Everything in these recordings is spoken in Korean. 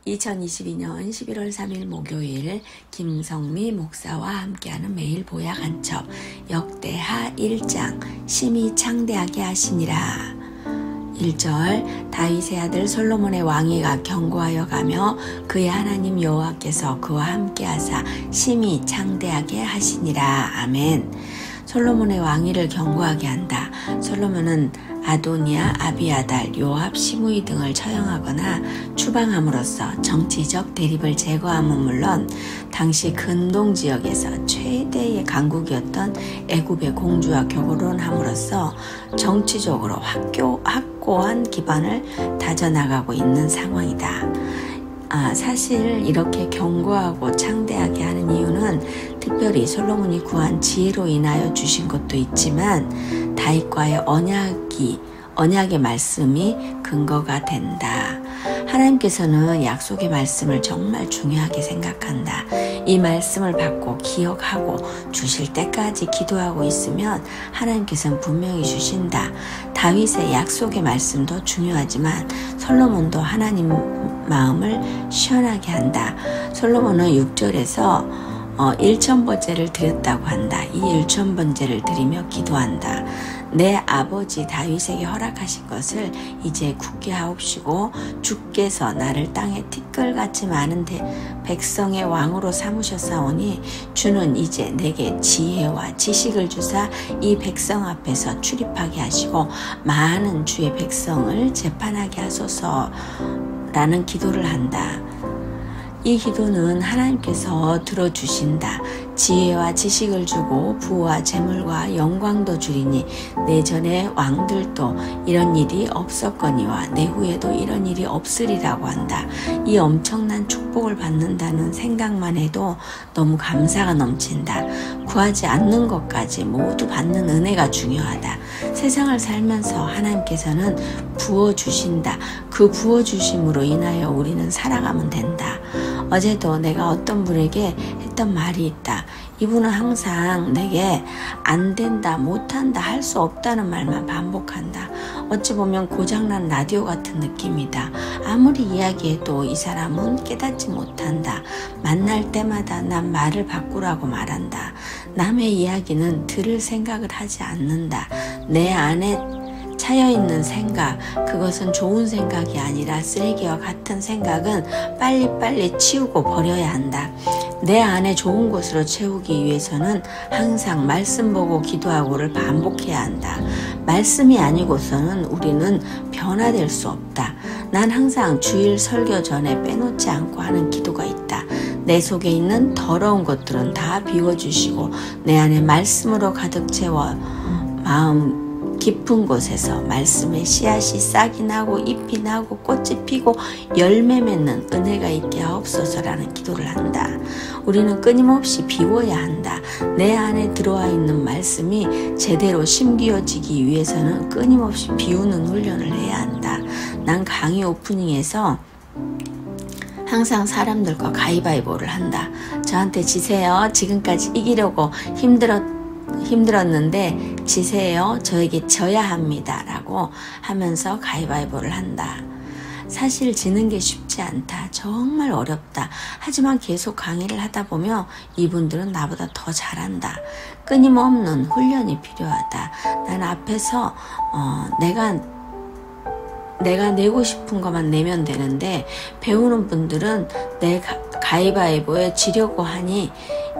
2022년 11월 3일 목요일 김성미 목사와 함께하는 매일 보약 한첩 역대하 1장 심히 창대하게 하시니라. 1절 다윗의 아들 솔로몬의 왕위가 견고하여 가며 그의 하나님 여호와께서 그와 함께하사 심히 창대하게 하시니라. 아멘. 솔로몬의 왕위를 견고하게 한다. 솔로몬은 아도니아, 아비아달, 요압, 시므이 등을 처형하거나 추방함으로써 정치적 대립을 제거함은 물론 당시 근동 지역에서 최대의 강국이었던 애굽의 공주와 결혼함으로써 정치적으로 확고한 기반을 다져나가고 있는 상황이다. 사실 이렇게 견고하고 창대하게 하는 이유는 특별히 솔로몬이 구한 지혜로 인하여 주신 것도 있지만 다윗과의 언약의 말씀이 근거가 된다. 하나님께서는 약속의 말씀을 정말 중요하게 생각한다. 이 말씀을 받고 기억하고 주실 때까지 기도하고 있으면 하나님께서는 분명히 주신다. 다윗의 약속의 말씀도 중요하지만 솔로몬도 하나님 마음을 시원하게 한다. 솔로몬은 6절에서 1,000번제를 드렸다고 한다. 이 1,000번제를 드리며 기도한다. 내 아버지 다윗에게 허락하신 것을 이제 굳게 하옵시고 주께서 나를 땅에 티끌같이 많은 백성의 왕으로 삼으셨사오니 주는 이제 내게 지혜와 지식을 주사 이 백성 앞에서 출입하게 하시고 많은 주의 백성을 재판하게 하소서라는 기도를 한다. 이 기도는 하나님께서 들어주신다. 지혜와 지식을 주고 부와 재물과 영광도 주리니 내 전에 왕들도 이런 일이 없었거니와 내 후에도 이런 일이 없으리라고 한다. 이 엄청난 축복을 받는다는 생각만 해도 너무 감사가 넘친다. 구하지 않는 것까지 모두 받는 은혜가 중요하다. 세상을 살면서 하나님께서는 부어주신다. 그 부어주심으로 인하여 우리는 살아가면 된다. 어제도 내가 어떤 분에게 했던 말이 있다. 이분은 항상 내게 안 된다, 못한다, 할 수 없다는 말만 반복한다. 어찌 보면 고장난 라디오 같은 느낌이다. 아무리 이야기해도 이 사람은 깨닫지 못한다. 만날 때마다 난 말을 바꾸라고 말한다. 남의 이야기는 들을 생각을 하지 않는다. 내 안에 차여있는 생각, 그것은 좋은 생각이 아니라 쓰레기와 같은 생각은 빨리빨리 치우고 버려야 한다. 내 안에 좋은 것으로 채우기 위해서는 항상 말씀 보고 기도하고를 반복해야 한다. 말씀이 아니고서는 우리는 변화될 수 없다. 난 항상 주일 설교 전에 빼놓지 않고 하는 기도가 있다. 내 속에 있는 더러운 것들은 다 비워주시고 내 안에 말씀으로 가득 채워 마음 깊은 곳에서 말씀의 씨앗이 싹이 나고 잎이 나고 꽃이 피고 열매 맺는 은혜가 있게 하옵소서라는 기도를 한다. 우리는 끊임없이 비워야 한다. 내 안에 들어와 있는 말씀이 제대로 심기어지기 위해서는 끊임없이 비우는 훈련을 해야 한다. 난 강의 오프닝에서 항상 사람들과 가위바위보를 한다. 저한테 지세요. 지금까지 이기려고 힘들었는데 지세요. 저에게 져야 합니다. 라고 하면서 가위바위보를 한다. 사실 지는 게 쉽지 않다. 정말 어렵다. 하지만 계속 강의를 하다 보면 이분들은 나보다 더 잘한다. 끊임없는 훈련이 필요하다. 난 앞에서 내가 내고 싶은 것만 내면 되는데 배우는 분들은 내 가위바위보에 지려고 하니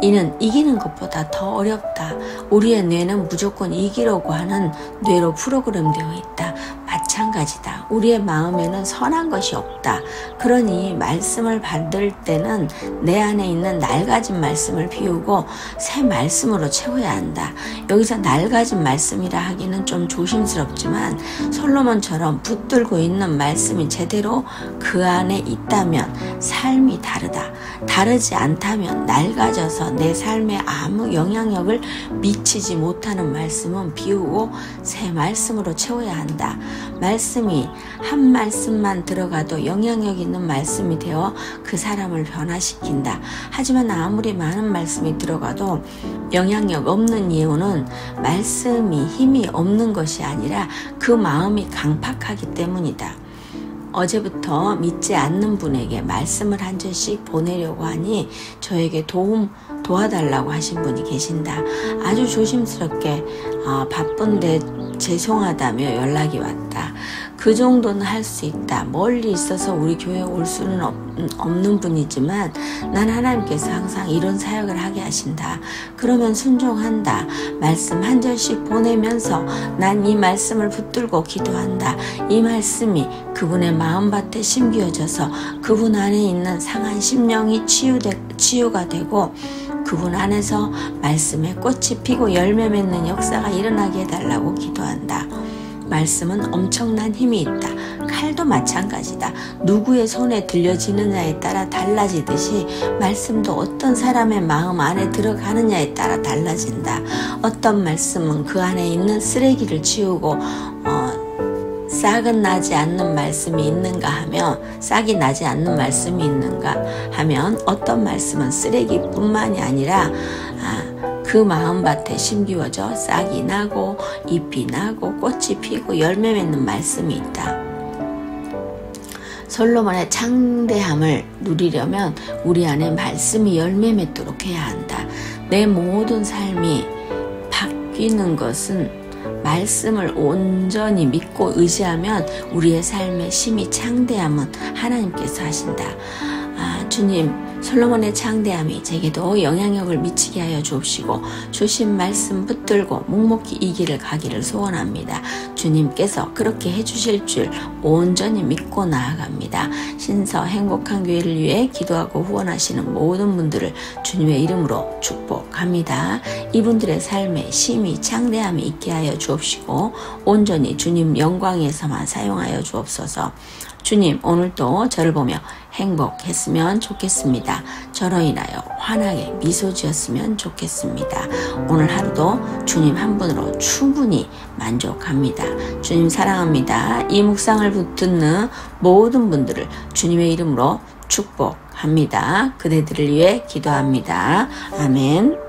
이는 이기는 것보다 더 어렵다. 우리의 뇌는 무조건 이기려고 하는 뇌로 프로그램되어 있다. 마찬가지다. 우리의 마음에는 선한 것이 없다. 그러니 말씀을 받을 때는 내 안에 있는 낡아진 말씀을 비우고 새 말씀으로 채워야 한다. 여기서 낡아진 말씀이라 하기는 좀 조심스럽지만 솔로몬처럼 붙들고 있는 말씀이 제대로 그 안에 있다면 삶이 다르다. 다르지 않다면 낡아져서 내 삶에 아무 영향력을 미치지 못하는 말씀은 비우고 새 말씀으로 채워야 한다. 말씀이 한 말씀만 들어가도 영향력 있는 말씀이 되어 그 사람을 변화시킨다. 하지만 아무리 많은 말씀이 들어가도 영향력 없는 이유는 말씀이 힘이 없는 것이 아니라 그 마음이 강팍하기 때문이다. 어제부터 믿지 않는 분에게 말씀을 한 절씩 보내려고 하니 저에게 도와달라고 하신 분이 계신다. 아주 조심스럽게 바쁜데 죄송하다며 연락이 왔다. 그 정도는 할 수 있다. 멀리 있어서 우리 교회에 올 수는 없는 분이지만 난 하나님께서 항상 이런 사역을 하게 하신다. 그러면 순종한다. 말씀 한 절씩 보내면서 난 이 말씀을 붙들고 기도한다. 이 말씀이 그분의 마음밭에 심기어져서 그분 안에 있는 상한 심령이 치유가 되고 그분 안에서 말씀에 꽃이 피고 열매 맺는 역사가 일어나게 해달라고 기도한다. 말씀은 엄청난 힘이 있다. 칼도 마찬가지다. 누구의 손에 들려지느냐에 따라 달라지듯이 말씀도 어떤 사람의 마음 안에 들어가느냐에 따라 달라진다. 어떤 말씀은 그 안에 있는 쓰레기를 치우고 싹은 나지 않는 말씀이 있는가 하면 싹이 나지 않는 말씀이 있는가 하면 어떤 말씀은 쓰레기뿐만이 아니라 그 마음밭에 심기워져 싹이 나고 잎이 나고 꽃이 피고 열매 맺는 말씀이 있다. 솔로몬의 창대함을 누리려면 우리 안에 말씀이 열매 맺도록 해야 한다. 내 모든 삶이 바뀌는 것은 말씀을 온전히 믿고 의지하면 우리의 삶의 심히 창대함은 하나님께서 하신다. 주님, 솔로몬의 창대함이 제게도 영향력을 미치게 하여 주옵시고 주신 말씀 붙들고 묵묵히 이 길을 가기를 소원합니다. 주님께서 그렇게 해주실 줄 온전히 믿고 나아갑니다. 신서 행복한 교회를 위해 기도하고 후원하시는 모든 분들을 주님의 이름으로 축복합니다. 이분들의 삶에 심히 창대함이 있게 하여 주옵시고 온전히 주님 영광에서만 사용하여 주옵소서. 주님, 오늘도 저를 보며 행복했으면 좋겠습니다. 저로 인하여 환하게 미소 지었으면 좋겠습니다. 오늘 하루도 주님 한 분으로 충분히 만족합니다. 주님 사랑합니다. 이 묵상을 듣는 모든 분들을 주님의 이름으로 축복합니다. 그대들을 위해 기도합니다. 아멘.